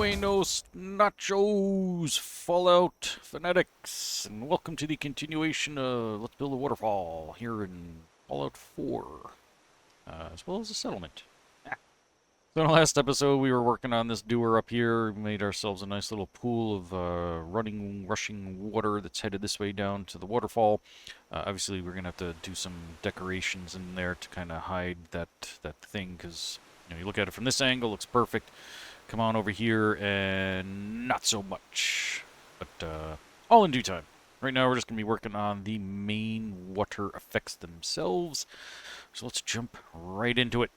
Buenos nachos, Fallout Fanatics, and welcome to the continuation of Let's Build a Waterfall here in Fallout 4, as well as a settlement. So in the last episode, we were working on this doer up here. We made ourselves a nice little pool of rushing water that's headed this way down to the waterfall. Obviously, we're gonna have to do some decorations in there to kind of hide that thing, because you look at it from this angle, looks perfect. Come on over here, and not so much. But all in due time. Right now, we're just going to be working on the main water effects themselves. So let's jump right into it.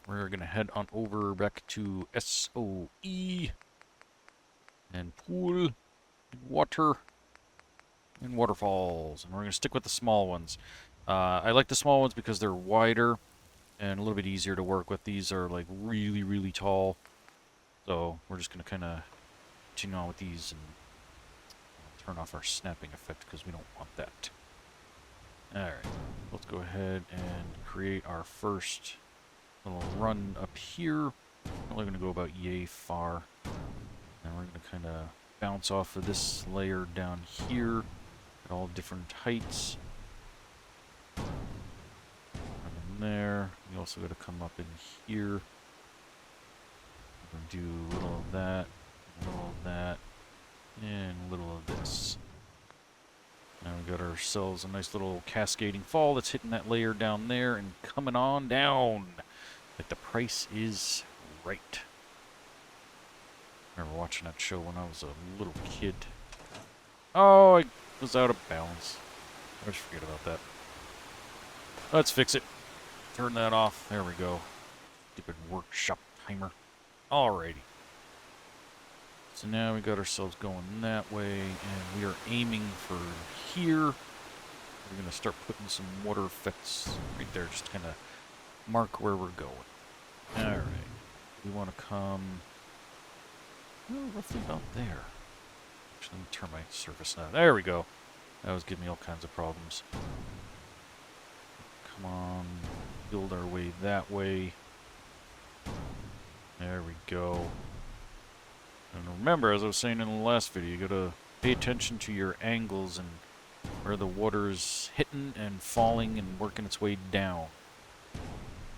We're going to head on over back to SOE. And pool, and water, and waterfalls. And we're going to stick with the small ones. I like the small ones because they're wider and a little bit easier to work with. These are like really, really tall. So we're just going to kind of continue on with these and turn off our snapping effect because we don't want that. Alright, let's go ahead and create our first little run up here. We're only going to go about yay far. And we're going to kind of bounce off of this layer down here at all different heights. There. You also got to come up in here. We're going to do a little of that, a little of that, and a little of this. Now we got ourselves a nice little cascading fall that's hitting that layer down there and coming on down. Like the price is right. I remember watching that show when I was a little kid. Oh, I was out of balance. I just forget about that. Let's fix it. Turn that off. There we go. Stupid workshop timer. Alrighty. So now we got ourselves going that way, and we are aiming for here. We're going to start putting some water effects right there, just kind of mark where we're going. Alright. We want to come roughly about there. Actually, let me turn my surface now. There we go. That was giving me all kinds of problems. Come on. Build our way that way. There we go. And remember, as I was saying in the last video, you gotta pay attention to your angles and where the water's hitting and falling and working its way down.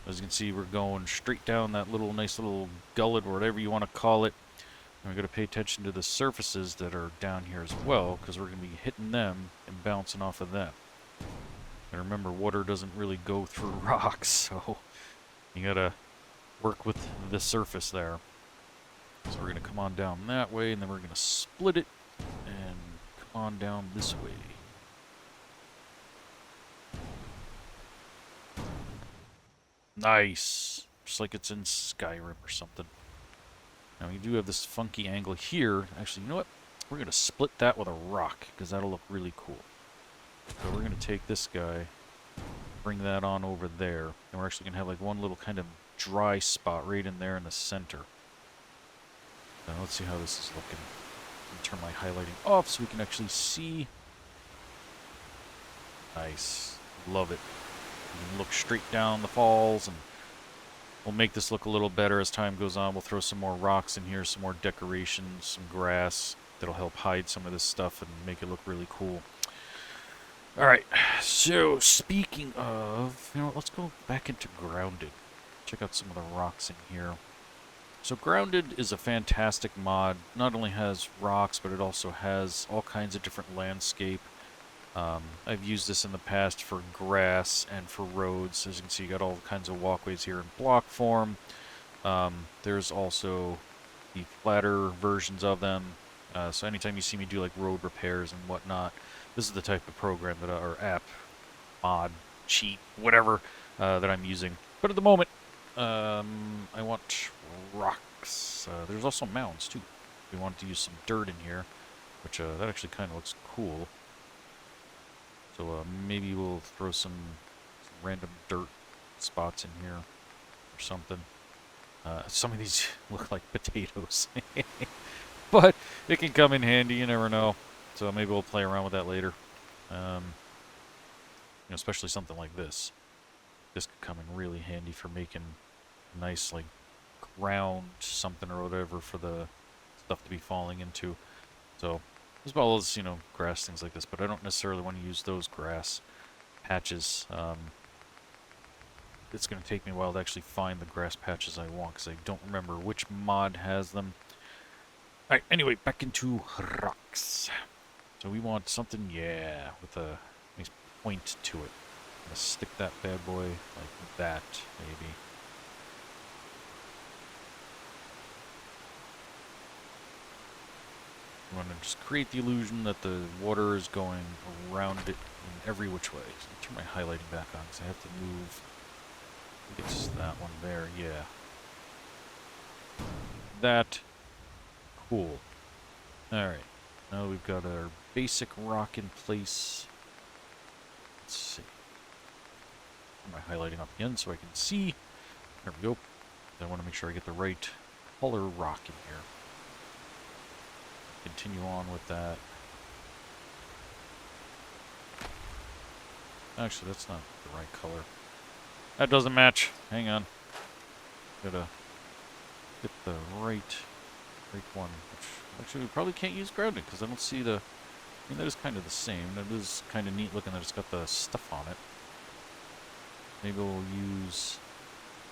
As you can see, we're going straight down that nice little gullet, or whatever you want to call it. And we gotta pay attention to the surfaces that are down here as well, because we're gonna be hitting them and bouncing off of them. And remember, water doesn't really go through rocks, so you gotta work with the surface there. So we're gonna come on down that way, and then we're gonna split it and come on down this way. Nice! Just like it's in Skyrim or something. Now we do have this funky angle here. Actually, you know what? We're gonna split that with a rock, because that'll look really cool. So we're going to take this guy, bring that on over there, and we're actually going to have like one little kind of dry spot right in there in the center. Now let's see how this is looking. Turn my highlighting off so we can actually see. Nice. Love it. You can look straight down the falls, and we'll make this look a little better as time goes on. We'll throw some more rocks in here, some more decorations, some grass that'll help hide some of this stuff and make it look really cool. Alright, so speaking of, let's go back into Grounded. Check out some of the rocks in here. So Grounded is a fantastic mod. Not only has rocks, but it also has all kinds of different landscape. I've used this in the past for grass and for roads. As you can see, you got all kinds of walkways here in block form. There's also the flatter versions of them. So anytime you see me do like road repairs and whatnot, this is the type of program that or app, mod, cheat, whatever that I'm using. But at the moment, I want rocks. There's also mounds too. We want to use some dirt in here, which that actually kind of looks cool. So maybe we'll throw some random dirt spots in here or something. Some of these look like potatoes. But it can come in handy, you never know. So maybe we'll play around with that later. Especially something like this. This could come in really handy for making nice, like, round something or whatever for the stuff to be falling into. So, as well as, you know, grass, things like this, but I don't necessarily want to use those grass patches. It's going to take me a while to actually find the grass patches I want, because I don't remember which mod has them. Alright, anyway, back into rocks. So we want something, yeah, with a nice point to it. I'm going to stick that bad boy like that, maybe. I'm going to just create the illusion that the water is going around it in every which way. So turn my highlighting back on, because I have to move. I think it's that one there, yeah. That. Cool. Alright. Now we've got our basic rock in place. Let's see. Turn my highlighting up again so I can see. There we go. I want to make sure I get the right color rock in here. Continue on with that. Actually, that's not the right color. That doesn't match. Hang on. Gotta get the right one. Which, actually, we probably can't use grounding because I don't see the... I mean, that is kind of the same. That is kind of neat looking that it's got the stuff on it. Maybe we'll use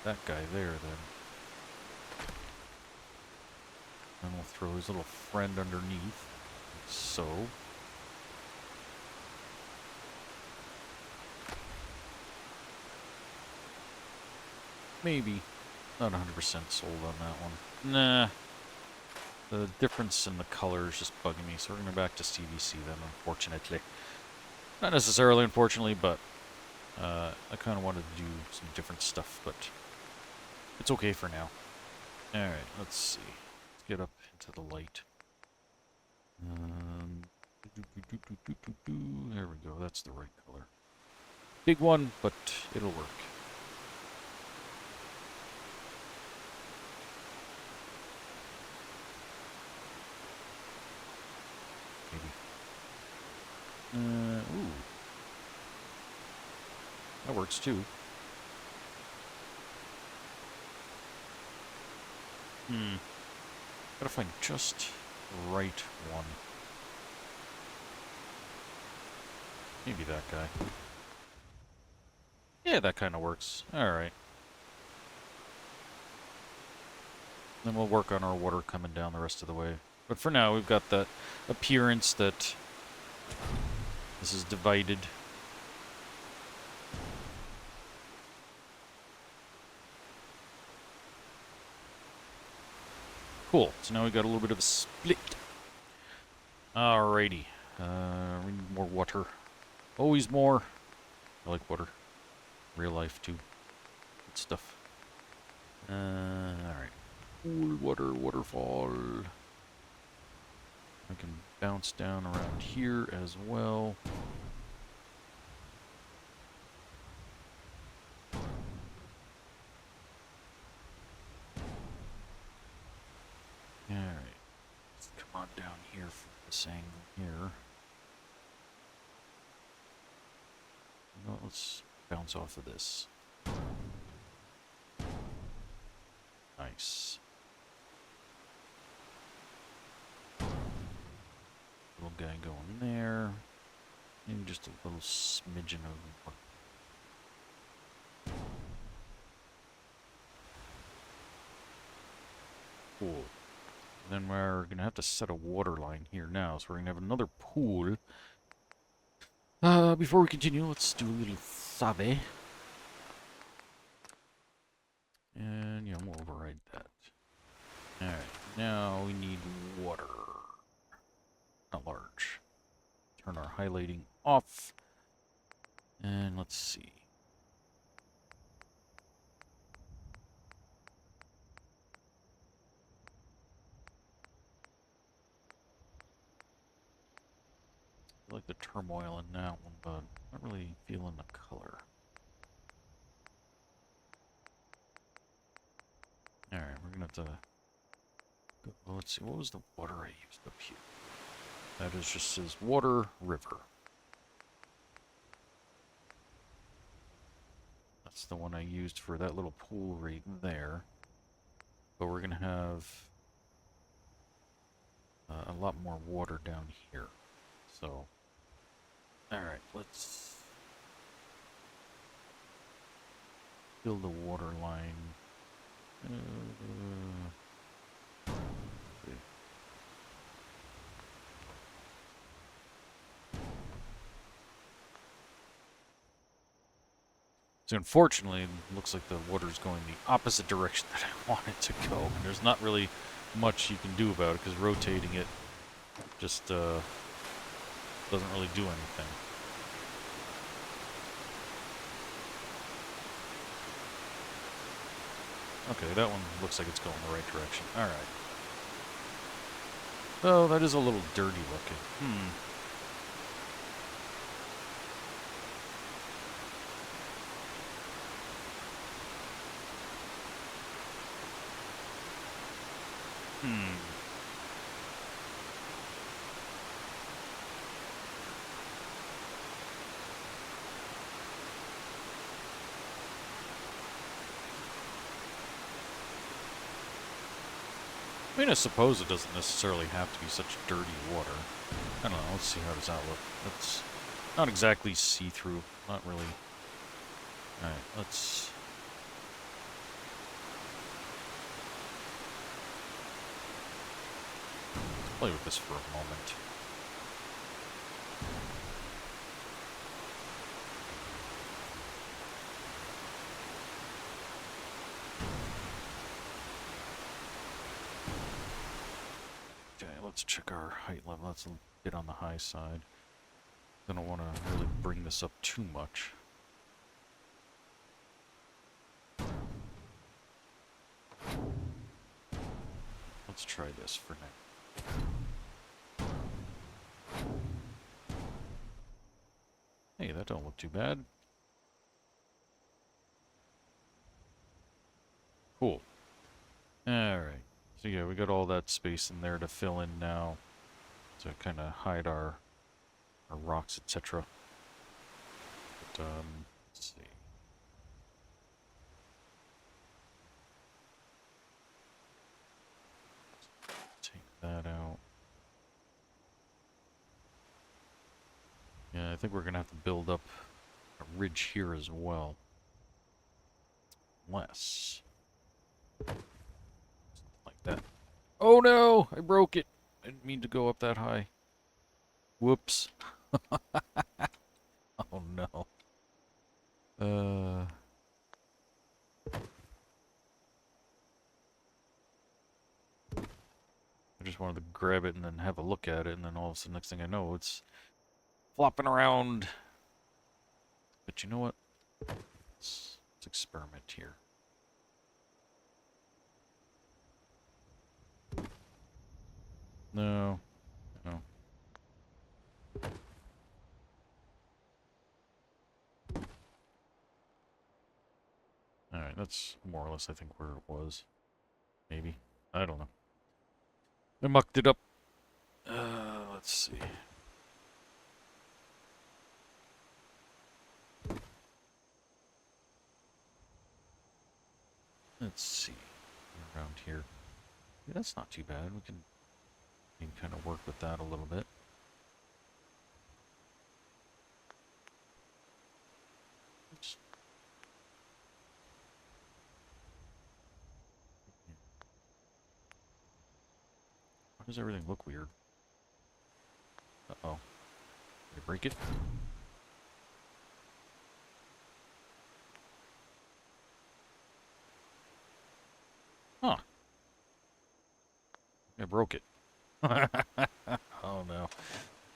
that guy there then. And we'll throw his little friend underneath. Like so. Maybe. Not 100% sold on that one. Nah. The difference in the color is just bugging me, so we're going to go back to CVC then, unfortunately. Not necessarily, unfortunately, but I kind of wanted to do some different stuff, but it's okay for now. Alright, let's see. Let's get up into the light. There we go, that's the right color. Big one, but it'll work. Maybe. Ooh. That works too. Gotta find just the right one. Maybe that guy. Yeah, that kind of works. Alright. Then we'll work on our water coming down the rest of the way. But for now, we've got that appearance that this is divided. Cool. So now we've got a little bit of a split. Alrighty. We need more water. Always more. I like water. Real life, too. Good stuff. Alright. Cool water, waterfall. I can bounce down around here as well. Alright. Let's come on down here for this angle here. No, let's bounce off of this. Nice. Little guy going there. Maybe just a little smidgen of... Cool. Then we're going to have to set a water line here now, so we're going to have another pool. Before we continue, let's do a little save. And, yeah, we'll override that. Alright, now we need water. Not large. Turn our highlighting off. And let's see. I like the turmoil in that one, but not really feeling the color. Alright, we're gonna have to go, well, let's see, what was the water I used up here? That is just says water river. That's the one I used for that little pool right there. but we're going to have a lot more water down here. So, alright, let's build a water line. So unfortunately, it looks like the water's going the opposite direction that I want it to go. And there's not really much you can do about it, because rotating it just doesn't really do anything. Okay, that one looks like it's going the right direction. Alright. Oh, that is a little dirty looking. I mean, I suppose it doesn't necessarily have to be such dirty water. I don't know, let's see how does that look. That's not exactly see-through, not really. Alright, let's play with this for a moment. Let's check our height level. That's a bit on the high side. I don't want to really bring this up too much. Let's try this for now. Hey, that don't look too bad. Cool. Alright. So yeah, we got all that space in there to fill in now. To kind of hide our rocks, etc. But, let's see. Take that out. Yeah, I think we're going to have to build up a ridge here as well. Unless... like that. Oh no! I broke it! I didn't mean to go up that high. Whoops. Oh no. I just wanted to grab it and then have a look at it, and then all of a sudden, next thing I know, it's flopping around. But you know what? Let's experiment here. No. No. Alright, that's more or less, I think, where it was. Maybe. I don't know. I mucked it up. Let's see. Let's see. Around here. Yeah, that's not too bad. We can kind of work with that a little bit. Oops. Why does everything look weird? Uh-oh. Did I break it? Huh. I broke it. Oh no.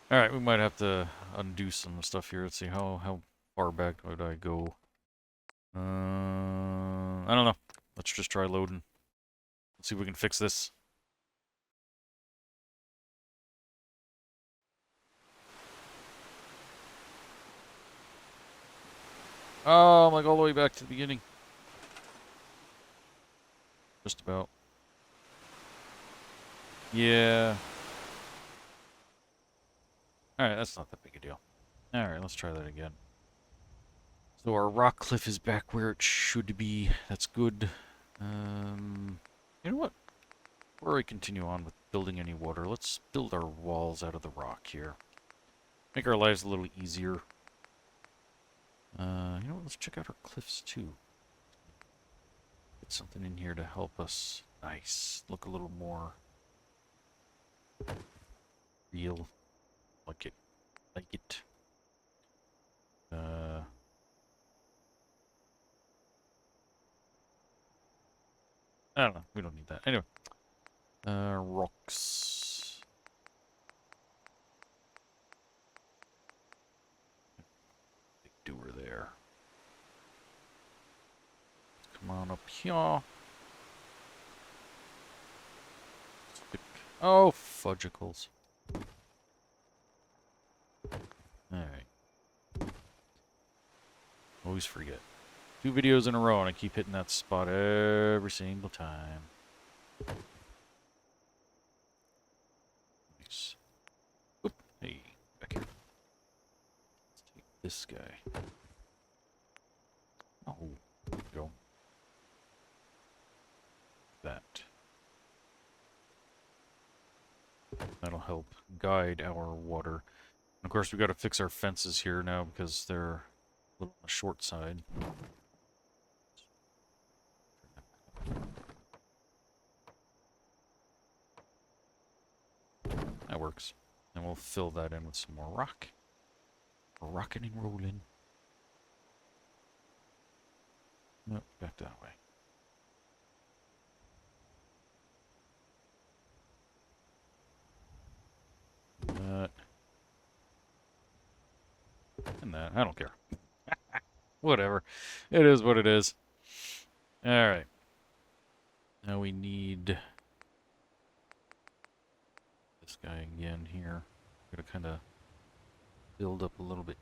Alright, we might have to undo some stuff here. Let's see, how far back would I go? I don't know. Let's just try loading. Let's see if we can fix this. Oh, I'm like all the way back to the beginning. Just about. Yeah. Alright, that's not that big a deal. Alright, let's try that again. So our rock cliff is back where it should be. That's good. Yeah, You know what? Before we continue on with building any water, let's build our walls out of the rock here. Make our lives a little easier. You know what? Let's check out our cliffs too. Get something in here to help us. Nice. Look a little more real. Like it. Like it. I don't know. We don't need that. Anyway. Rocks. Big doer there. Come on up here. Oh, fudgicles. Alright. Always forget. 2 videos in a row and I keep hitting that spot every single time. Nice. Oop. Hey, back here. Let's take this guy. Oh, there we go. That. That'll help guide our water. And of course, we got to fix our fences here now because they're a little on the short side. That works. And we'll fill that in with some more rock. We're rocking and rolling. Nope, back that way. That. And that. I don't care. Whatever. It is what it is. Alright. Now we need this guy again here. We're gonna kind of build up a little bit.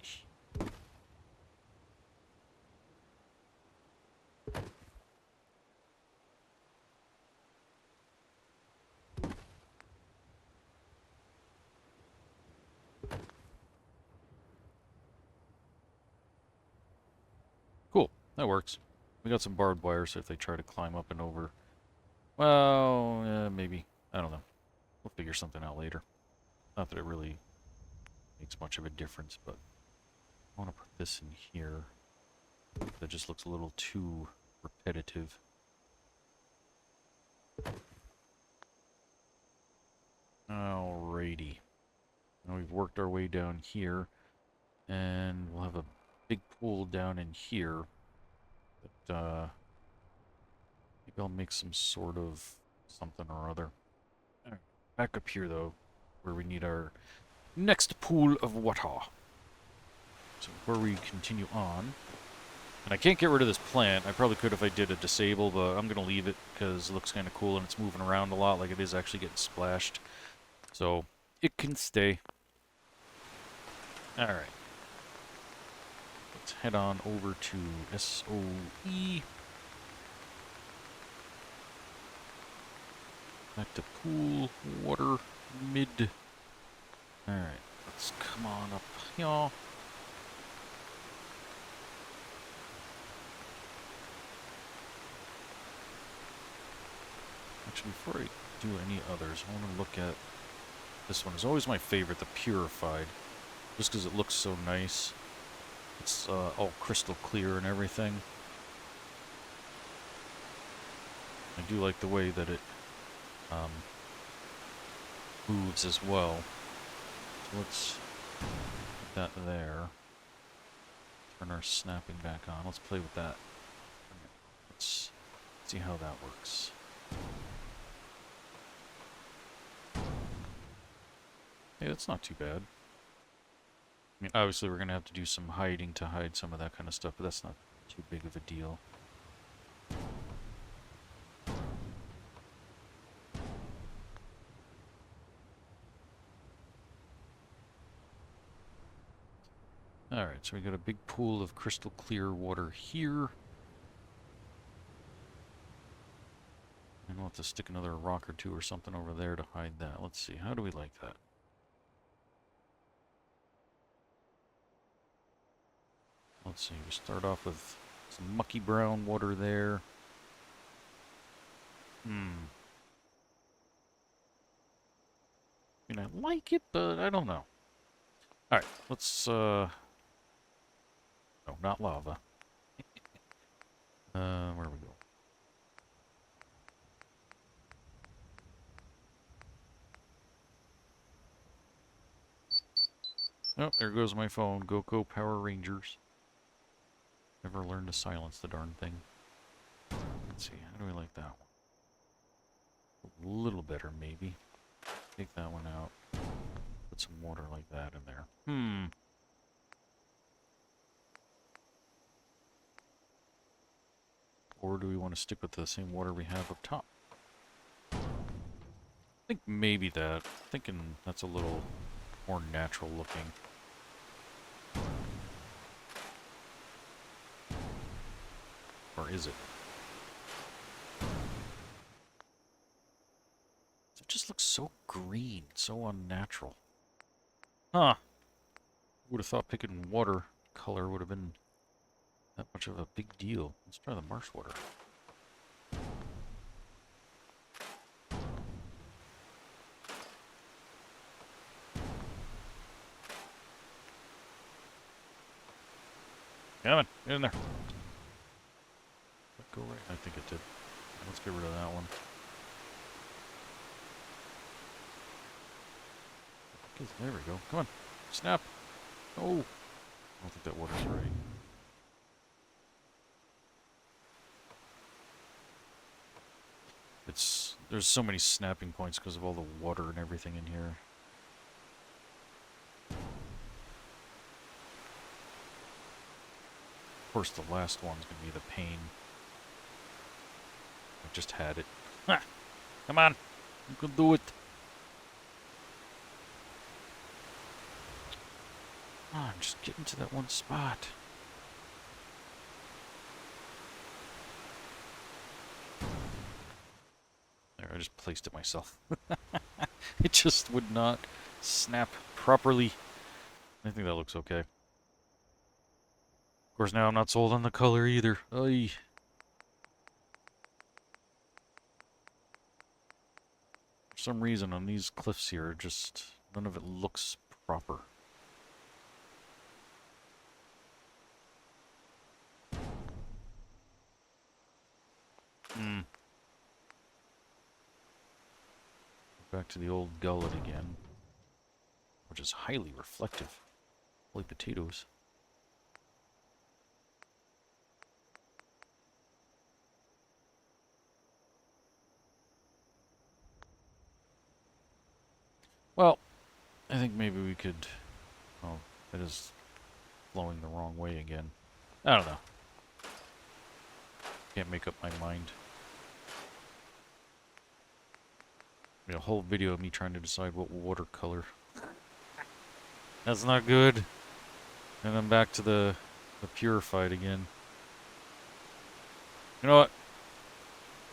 Cool. That works. We got some barbed wire, so if they try to climb up and over, well, maybe. I don't know. We'll figure something out later. Not that it really makes much of a difference, but I want to put this in here. That just looks a little too repetitive. Alrighty. Now we've worked our way down here, and we'll have a big pool down in here. But, maybe I'll make some sort of something or other. Alright, back up here, though, where we need our next pool of water. So before we continue on, and I can't get rid of this plant. I probably could if I did a disable, but I'm going to leave it because it looks kind of cool and it's moving around a lot, like it is actually getting splashed. So it can stay. Alright. Let's head on over to SOE. Back to pool, water, mid. Alright, let's come on up here. Actually, before I do any others, I want to look at this one. It's always my favorite, the Purified, just because it looks so nice. It's all crystal clear and everything. I do like the way that it moves as well. So let's put that there. Turn our snapping back on. Let's play with that. Let's see how that works. Hey, that's not too bad. I mean, obviously we're going to have to do some hiding to hide some of that kind of stuff, but that's not too big of a deal. Alright, so we got a big pool of crystal clear water here. And we'll have to stick another rock or two or something over there to hide that. Let's see, how do we like that? Let's see, we start off with some mucky brown water there. mean, I like it, but I don't know. Alright, let's, no, not lava. Where do we go? Oh, there goes my phone. Go Power Rangers. Never learned to silence the darn thing. Let's see, how do we like that one? A little better, maybe. Take that one out. Put some water like that in there. Or do we want to stick with the same water we have up top? I think maybe that. Thinking that's a little more natural looking. Or is it? It just looks so green, so unnatural. Huh. Would have thought picking water color would have been that much of a big deal. Let's try the marsh water. Come on, get in there. Go right. I think it did. Let's get rid of that one. There we go. Come on. Snap. Oh. I don't think that water's right. There's so many snapping points because of all the water and everything in here. Of course, the last one's going to be the pain. I just had it. Ha! Come on! You can do it! Oh, I'm just getting to that one spot. There, I just placed it myself. It just would not snap properly. I think that looks okay. Of course, now I'm not sold on the color either. Oy. For some reason, on these cliffs here, just none of it looks proper. Back to the old gullet again, which is highly reflective, like potatoes. Well, I think maybe we could... Oh, it is flowing the wrong way again. I don't know. Can't make up my mind. A whole video of me trying to decide what watercolor. That's not good. And I'm back to the purified again. You know what?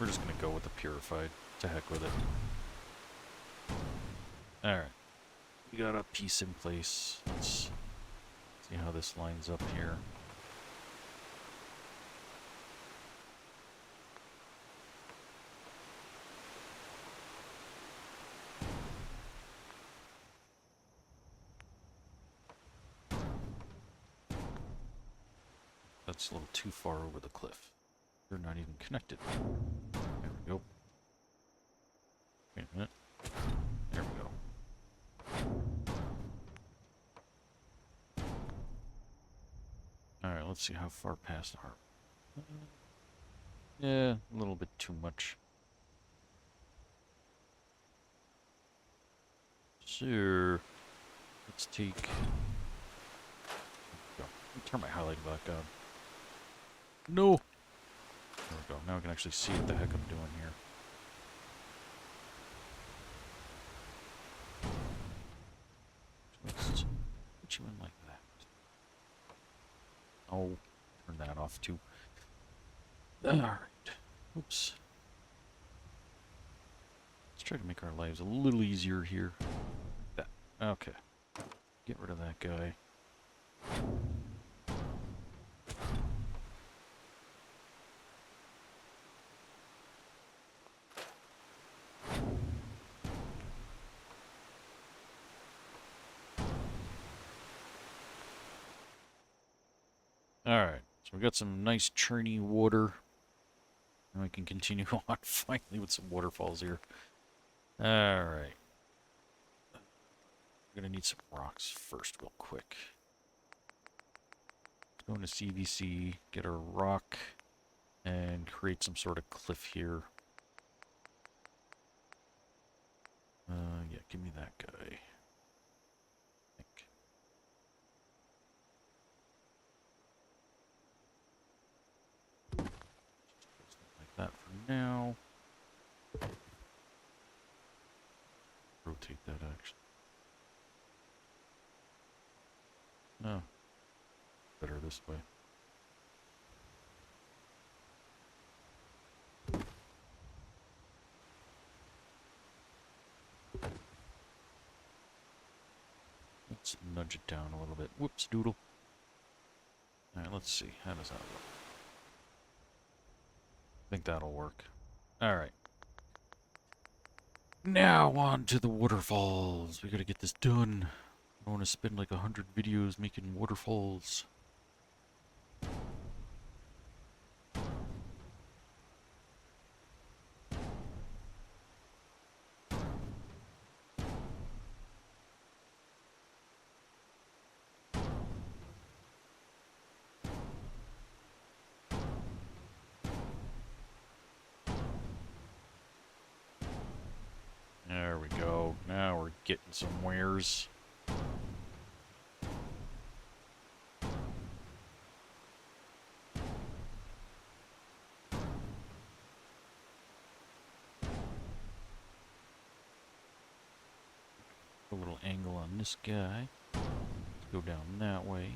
We're just gonna go with the purified. To heck with it. Alright. We got a piece in place. Let's see how this lines up here. That's a little too far over the cliff. They're not even connected. There we go. Wait a minute. There we go. Alright, let's see how far past our... yeah, a little bit too much. Sure. Let's take... Let me turn my highlight back on. No! There we go. Now I can actually see what the heck I'm doing here. Let's put you in like that. Oh, turn that off too. Alright. Oops. Let's try to make our lives a little easier here. Like that. Okay. Get rid of that guy. Alright, so we got some nice churny water. And we can continue on finally with some waterfalls here. Alright. We're gonna need some rocks first real quick. Let's go into CVC, get our rock, and create some sort of cliff here. Yeah, give me that guy. Like that for now. Rotate that actually. No. Better this way. Let's nudge it down a little bit. Whoops, doodle. Alright, let's see. How does that look? I think that'll work. Alright. Now on to the waterfalls. We gotta get this done. I don't want to spend like 100 videos making waterfalls. There we go. Now we're getting somewheres. A little angle on this guy. Let's go down that way.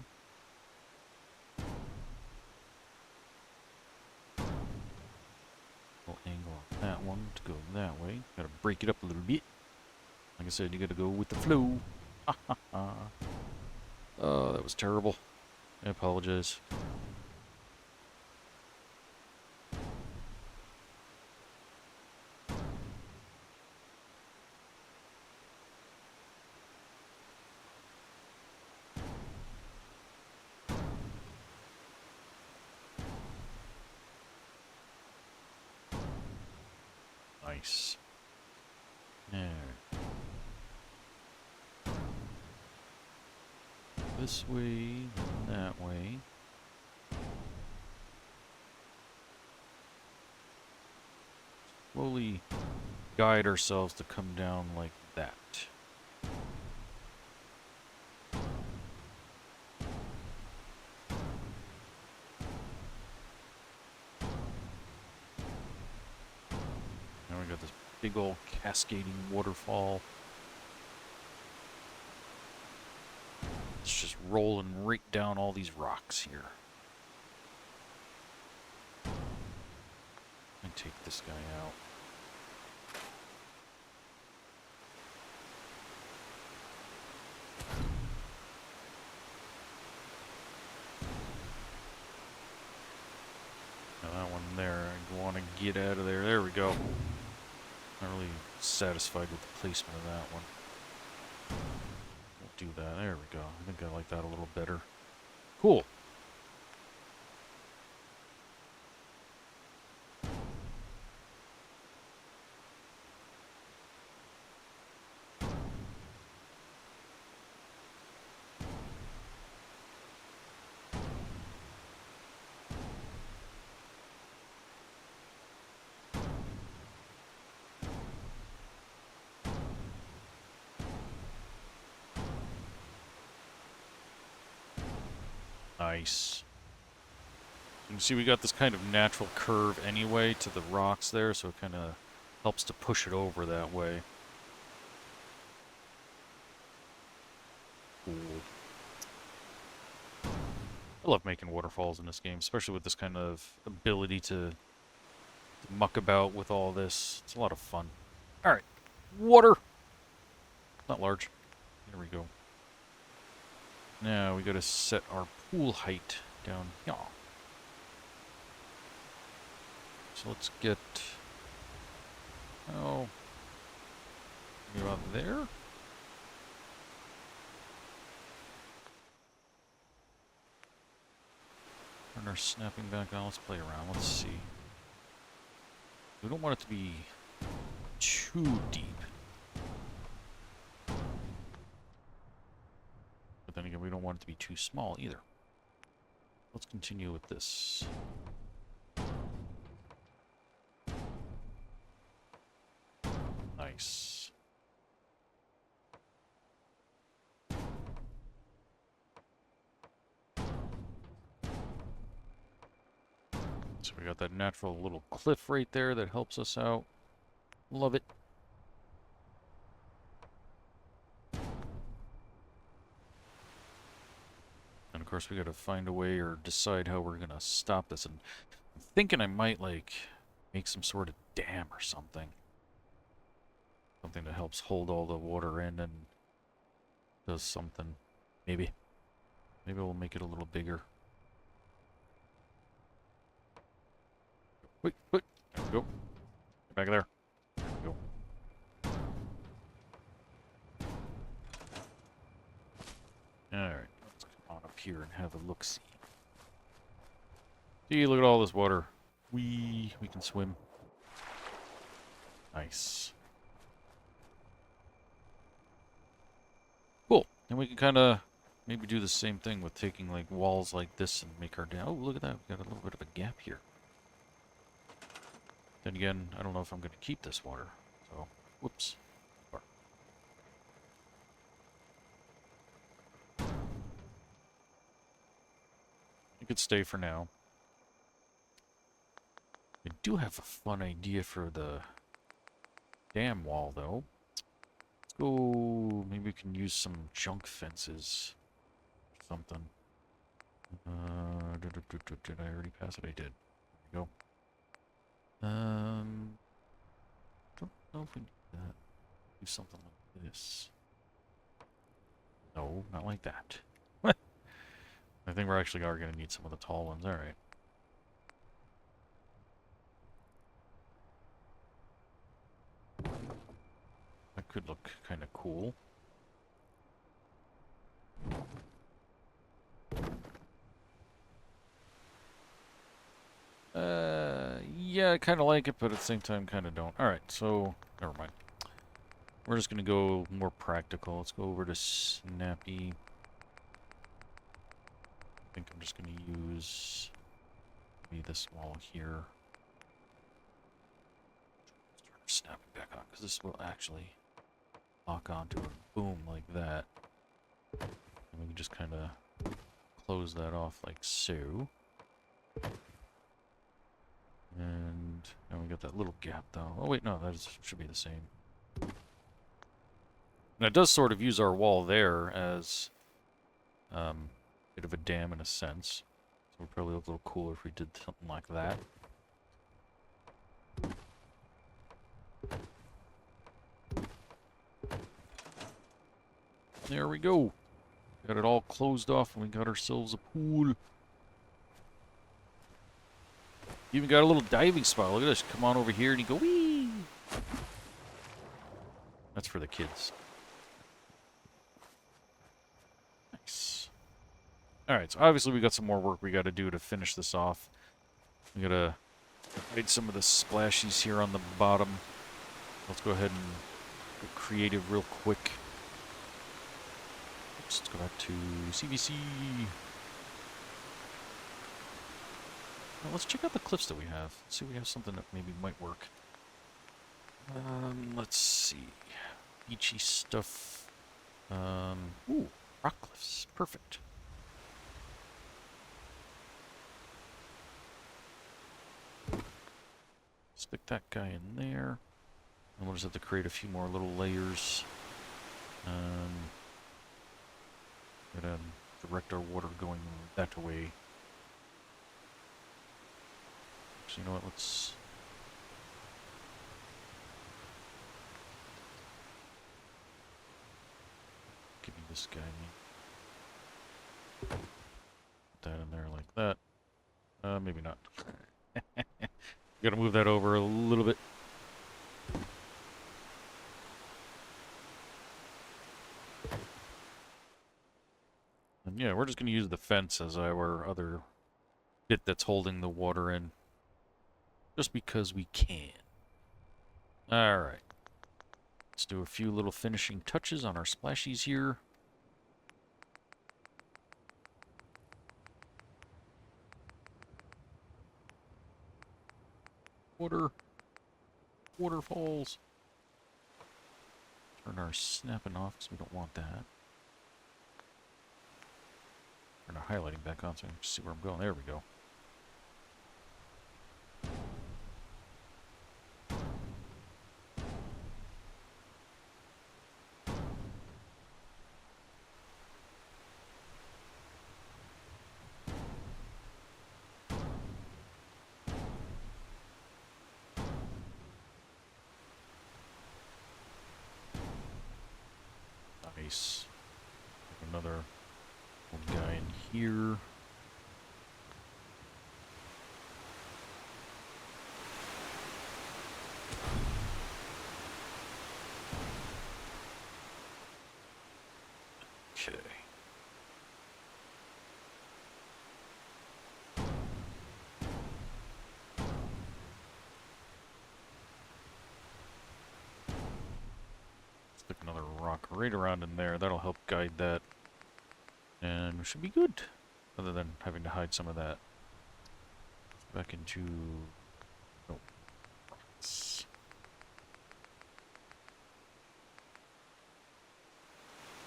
Little angle on that one to go that way. Gotta break it up a little bit. Like I said, you gotta go with the flow. Oh, that was terrible. I apologize. Nice. There. This way, then that way. Slowly guide ourselves to come down like that. Now we got this big old cascading waterfall. It's just rolling right down all these rocks here. Let me take this guy out. Now that one there, I want to get out of there. There we go. Not really satisfied with the placement of that one. We'll do that. There we go. I think I like that a little better. Cool. Nice. You can see we got this kind of natural curve anyway to the rocks there, so it kind of helps to push it over that way. Cool. I love making waterfalls in this game, especially with this kind of ability to muck about with all this. It's a lot of fun. Alright. Water! Not large. Here we go. Now we gotta set our pool height down here. So let's get... Oh... Maybe about there? our snapping back on. Let's play around. Let's see. We don't want it to be too deep. But then again, we don't want it to be too small either. Let's continue with this. Nice. So we got that natural little cliff right there that helps us out. Love it. And of course we gotta find a way or decide how we're gonna stop this. And I'm thinking I might like make some sort of dam or something. Something that helps hold all the water in and does something. Maybe. Maybe we'll make it a little bigger. Wait, there we go. Get back there. There we go. Alright, let's come on up here and have a look-see. See, look at all this water. We can swim. Nice. Cool. And we can kind of maybe do the same thing with taking like walls like this and make our dam. Oh, look at that. We've got a little bit of a gap here. Then again, I don't know if I'm going to keep this water. So, whoops. It could stay for now. I do have a fun idea for the dam wall, though. Let's go... Maybe we can use some junk fences. Or something. Did I already pass it? I did. There we go. Don't know if we need that. Do something like this. No, not like that. I think we're actually going to need some of the tall ones. Alright. That could look kind of cool. Yeah, I kind of like it, but at the same time, kind of don't. Alright, so, never mind. We're just going to go more practical. Let's go over to Snappy. I think I'm just going to use maybe this wall here. Snap it back on, because this will actually lock onto it. Boom, like that. And we can just kind of close that off like so. And now we got that little gap, though. Oh, wait, no, should be the same. And it does sort of use our wall there as a bit of a dam in a sense. So it would probably look a little cooler if we did something like that. There we go. Got it all closed off and we got ourselves a pool. Even got a little diving spot. Look at this. Come on over here and you go, wee! That's for the kids. Nice. Alright, so obviously we got some more work we got to do to finish this off. We got to hide some of the splashies here on the bottom. Let's go ahead and get creative real quick. Oops, let's go back to CVC. Well, let's check out the cliffs that we have. Let's see if we have something that maybe might work. Let's see. Beachy stuff. Ooh, rock cliffs. Perfect. Stick that guy in there. And we'll just have to create a few more little layers. Gotta direct our water going that way. So you know what, let's... Give me this guy. Put that in there like that. Maybe not. Gotta move that over a little bit. And yeah, we're just gonna use the fence as our other bit that's holding the water in. Just because we can. Alright. Let's do a few little finishing touches on our splashies here. Waterfalls. Turn our snapping off because we don't want that. Turn our highlighting back on so I can see where I'm going. There we go. Nice. Another one guy in here. Okay. Stick another rock right around in there. That'll help guide that. And we should be good. Other than having to hide some of that. Back into... Nope.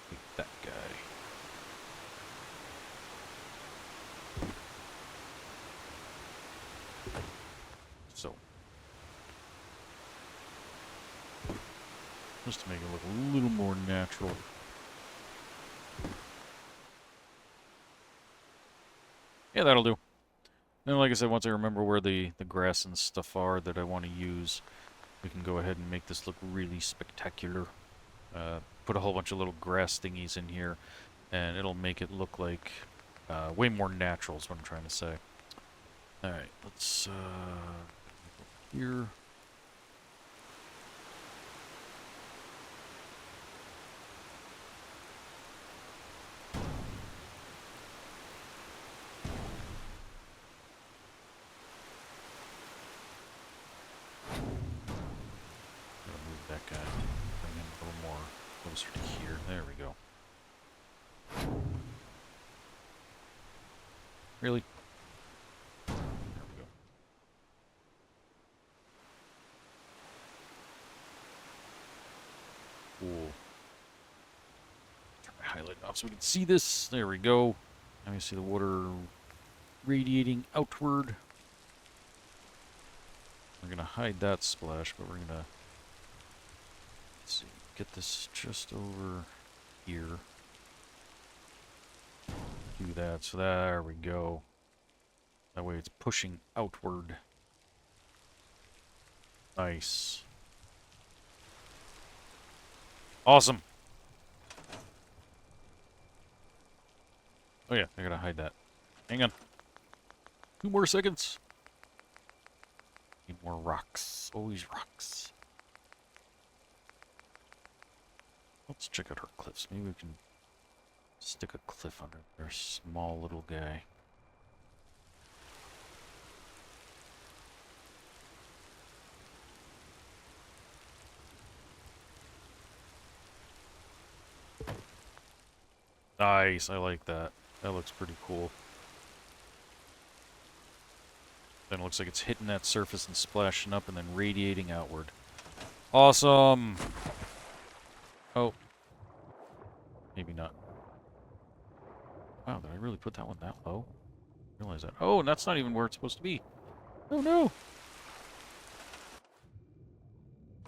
Take that guy. So. Just to make it look a little more natural. Yeah, that'll do. And like I said, once I remember where the grass and stuff are that I want to use, we can go ahead and make this look really spectacular. Put a whole bunch of little grass thingies in here, and it'll make it look like way more natural is what I'm trying to say. Alright, let's go here. Closer to here. There we go. Really? There we go. Cool. Turn my highlight off so we can see this. There we go. Now you see the water radiating outward. We're going to hide that splash, but we're going to... Let's see. Get this just over here. Do that. So there we go. That way it's pushing outward. Nice. Awesome. Oh yeah, I gotta hide that. Hang on. 2 more seconds. Need more rocks. Always rocks. Let's check out our cliffs. Maybe we can stick a cliff under their small little guy. Nice, I like that. That looks pretty cool. Then it looks like it's hitting that surface and splashing up and then radiating outward. Awesome! Oh. Maybe not. Wow, did I really put that one that low? Realize that. Oh, and that's not even where it's supposed to be. Oh no!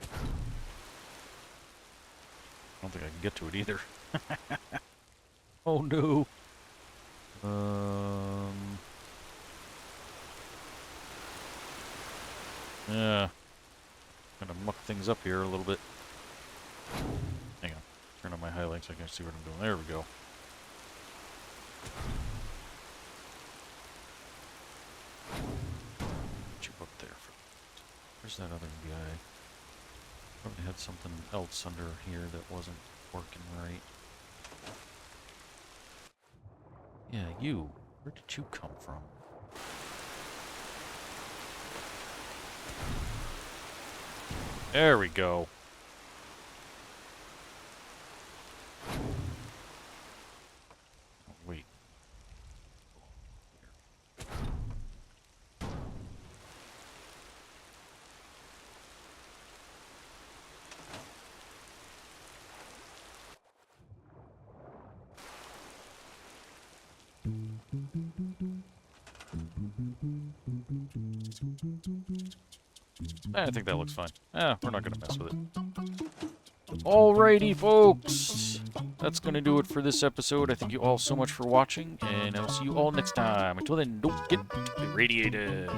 I don't think I can get to it either. Oh no! Yeah. Gonna muck things up here a little bit. Hang on. Turn on my highlights so I can see what I'm doing. There we go. Put you up there for... Where's that other guy? Probably had something else under here that wasn't working right. Yeah, you. Where did you come from? There we go. Oh, wait. I think that looks fine. We're not going to mess with it. Alrighty, folks. That's going to do it for this episode. I thank you all so much for watching, and I'll see you all next time. Until then, don't get irradiated.